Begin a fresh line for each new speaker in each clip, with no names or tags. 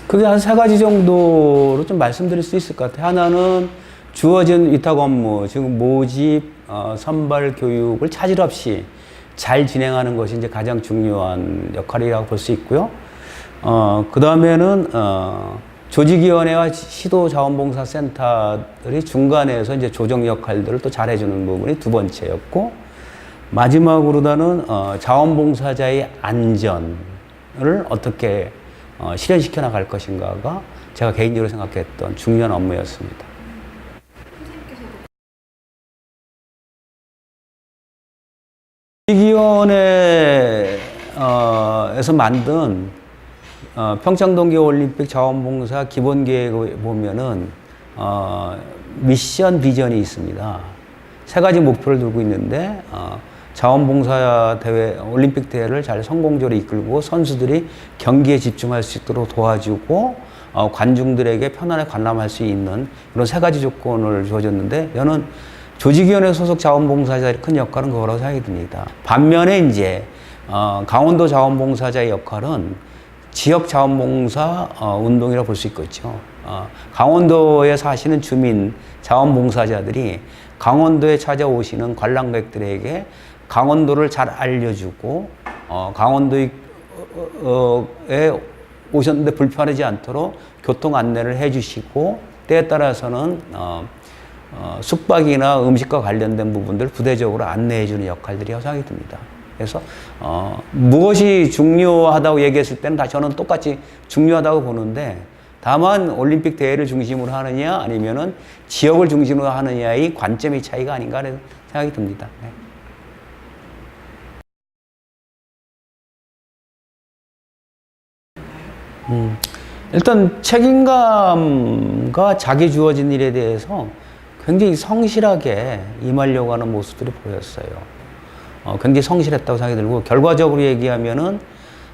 그게 한 세 가지 정도로 좀 말씀드릴 수 있을 것 같아요. 하나는 주어진 위탁 업무, 즉 모집, 선발 교육을 차질 없이 잘 진행하는 것이 이제 가장 중요한 역할이라고 볼 수 있고요. 그 다음에는 조직위원회와 시도자원봉사센터들이 중간에서 이제 조정 역할들을 또 잘해주는 부분이 두 번째였고, 마지막으로다는 자원봉사자의 안전을 어떻게 실현시켜 나갈 것인가가 제가 개인적으로 생각했던 중요한 업무였습니다. 조직위원회에서 만든 평창 동계올림픽 자원봉사 기본계획에 보면은 미션 비전이 있습니다. 세 가지 목표를 두고 있는데 자원봉사 대회, 올림픽 대회를 잘 성공적으로 이끌고 선수들이 경기에 집중할 수 있도록 도와주고 관중들에게 편안하게 관람할 수 있는 그런 세 가지 조건을 주어졌는데, 저는 조직위원회 소속 자원봉사자의 큰 역할은 그거라고 생각이 듭니다. 반면에 이제 강원도 자원봉사자의 역할은 지역 자원봉사 운동이라고 볼 수 있겠죠. 강원도에 사시는 주민 자원봉사자들이 강원도에 찾아오시는 관람객들에게 강원도를 잘 알려주고 강원도에 오셨는데 불편하지 않도록 교통 안내를 해주시고, 때에 따라서는 숙박이나 음식과 관련된 부분들 부대적으로 안내해주는 역할들이라고 생각이 듭니다. 그래서 무엇이 중요하다고 얘기했을 때는 다 저는 똑같이 중요하다고 보는데, 다만 올림픽 대회를 중심으로 하느냐 아니면은 지역을 중심으로 하느냐의 관점의 차이가 아닌가 하는 생각이 듭니다. 네. 일단 책임감과 자기 주어진 일에 대해서 굉장히 성실하게 임하려고 하는 모습들이 보였어요. 굉장히 성실했다고 생각이 들고, 결과적으로 얘기하면은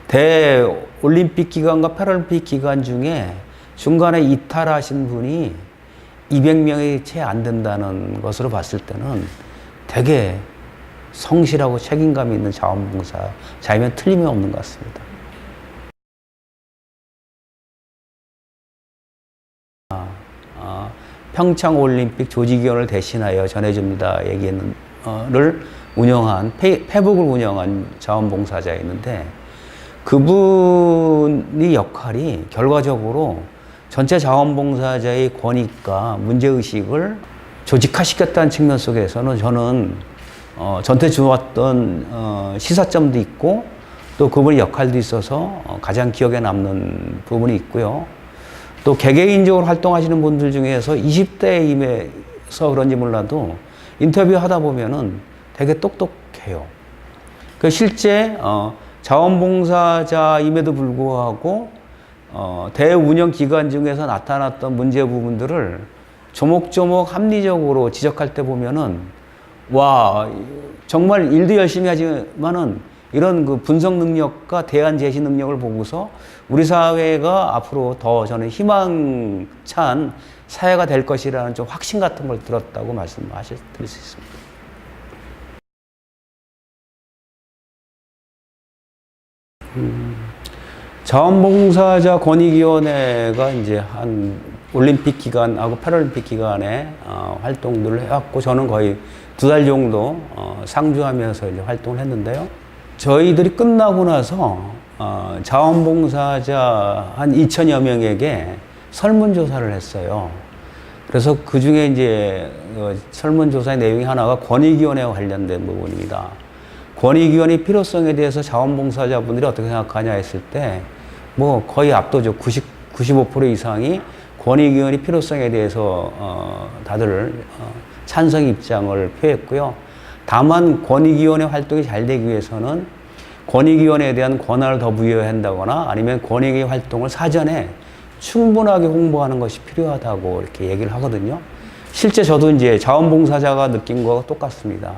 대올림픽 기간과 패럴림픽 기간 중에 중간에 이탈하신 분이 200명이 채 안 된다는 것으로 봤을 때는 되게 성실하고 책임감 있는 자원봉사자이면 틀림이 없는 것 같습니다. 평창올림픽 조직위원을 대신하여 전해줍니다 얘기를 운영한, 페북을 운영한 자원봉사자였는데, 그분의 역할이 결과적으로 전체 자원봉사자의 권익과 문제의식을 조직화시켰다는 측면 속에서는 저는 전체 주었던 시사점도 있고, 또 그분의 역할도 있어서 가장 기억에 남는 부분이 있고요. 또 개개인적으로 활동하시는 분들 중에서 20대임에서 그런지 몰라도 인터뷰하다 보면은 되게 똑똑해요. 그 실제 자원봉사자임에도 불구하고 대회 운영 기간 중에서 나타났던 문제 부분들을 조목조목 합리적으로 지적할 때 보면은, 와, 정말 일도 열심히 하지만은 이런 그 분석 능력과 대안 제시 능력을 보고서 우리 사회가 앞으로 더 저는 희망찬 사회가 될 것이라는 좀 확신 같은 걸 들었다고 드릴 수 있습니다. 자원봉사자 권익위원회가 이제 한 올림픽 기간하고 패럴림픽 기간에 활동들을 해왔고, 저는 거의 2달 정도 상주하면서 이제 활동을 했는데요. 저희들이 끝나고 나서 자원봉사자 한 2,000여 명에게 설문조사를 했어요. 그래서 그 중에 이제 설문조사의 내용이 하나가 권익위원회와 관련된 부분입니다. 권익위원회 필요성에 대해서 자원봉사자분들이 어떻게 생각하냐 했을 때, 뭐 거의 압도적 95% 이상이 권익위원회 필요성에 대해서 다들 찬성 입장을 표했고요. 다만 권익위원회 활동이 잘 되기 위해서는 권익위원회에 대한 권한을 더 부여해야 한다거나 아니면 권익위 활동을 사전에 충분하게 홍보하는 것이 필요하다고 이렇게 얘기를 하거든요. 실제 저도 이제 자원봉사자가 느낀 거와 똑같습니다.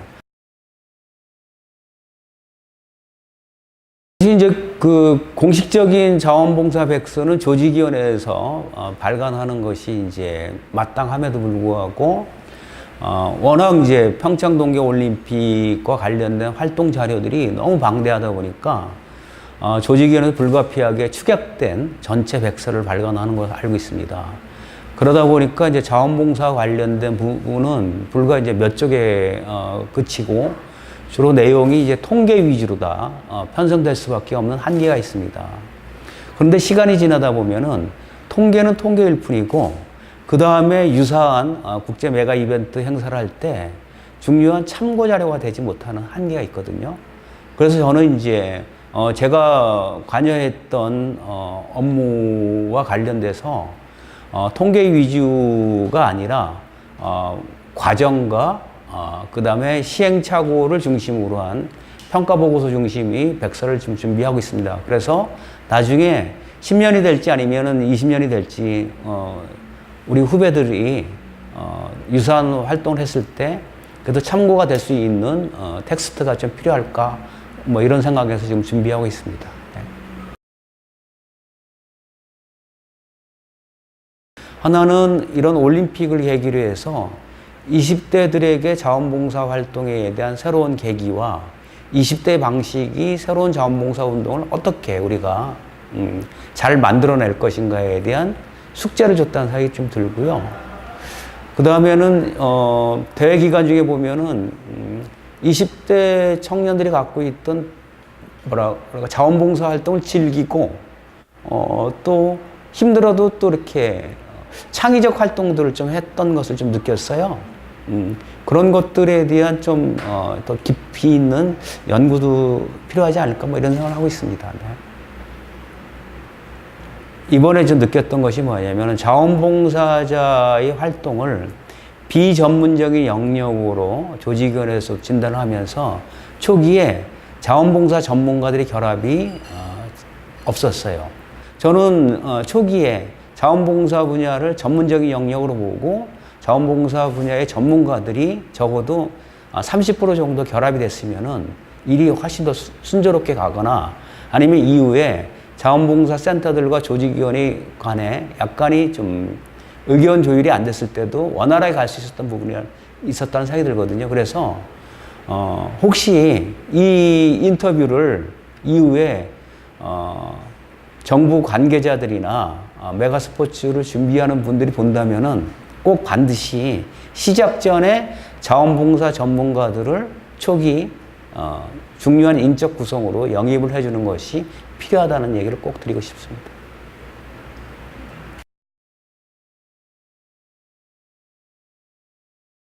이제 그 공식적인 자원봉사 백서는 조직위원회에서 발간하는 것이 이제 마땅함에도 불구하고 워낙 이제 평창 동계올림픽과 관련된 활동 자료들이 너무 방대하다 보니까 조직위원회에서 불가피하게 추격된 전체 백서를 발간하는 것을 알고 있습니다. 그러다 보니까 이제 자원봉사 관련된 부분은 불과 이제 몇 쪽에 그치고 주로 내용이 이제 통계 위주로다 편성될 수밖에 없는 한계가 있습니다. 그런데 시간이 지나다 보면은 통계는 통계일 뿐이고 그 다음에 유사한 국제 메가 이벤트 행사를 할 때 중요한 참고 자료가 되지 못하는 한계가 있거든요. 그래서 저는 이제 제가 관여했던 업무와 관련돼서 통계 위주가 아니라 과정과 그 다음에 시행착오를 중심으로 한 평가보고서 중심의 백서를 지금 준비하고 있습니다. 그래서 나중에 10년이 될지 아니면은 20년이 될지 우리 후배들이 유사한 활동을 했을 때 그래도 참고가 될 수 있는 텍스트가 좀 필요할까 뭐 이런 생각에서 지금 준비하고 있습니다. 네. 하나는 이런 올림픽을 계기로 해서 20대들에게 자원봉사 활동에 대한 새로운 계기와 20대 방식이 새로운 자원봉사 운동을 어떻게 우리가 잘 만들어낼 것인가에 대한 숙제를 줬다는 생각이 좀 들고요. 그 다음에는 대회 기간 중에 보면은 20대 청년들이 갖고 있던 자원봉사 활동을 즐기고 또 힘들어도 또 이렇게 창의적 활동들을 좀 했던 것을 좀 느꼈어요. 그런 것들에 대한 좀 더 깊이 있는 연구도 필요하지 않을까 뭐 이런 생각을 하고 있습니다. 네. 이번에 좀 느꼈던 것이 뭐냐면 자원봉사자의 활동을 비전문적인 영역으로 조직위원회에서 진단을 하면서 초기에 자원봉사 전문가들의 결합이 없었어요. 저는 초기에 자원봉사 분야를 전문적인 영역으로 보고 자원봉사 분야의 전문가들이 적어도 30% 정도 결합이 됐으면은 일이 훨씬 더 순조롭게 가거나 아니면 이후에 자원봉사 센터들과 조직위원회 간에 약간이 좀 의견 조율이 안 됐을 때도 원활하게 갈 수 있었던 부분이 있었다는 생각이 들거든요. 그래서 혹시 이 인터뷰를 이후에 정부 관계자들이나 메가스포츠를 준비하는 분들이 본다면은 꼭 반드시 시작 전에 자원봉사 전문가들을 초기 중요한 인적 구성으로 영입을 해주는 것이 필요하다는 얘기를 꼭 드리고 싶습니다.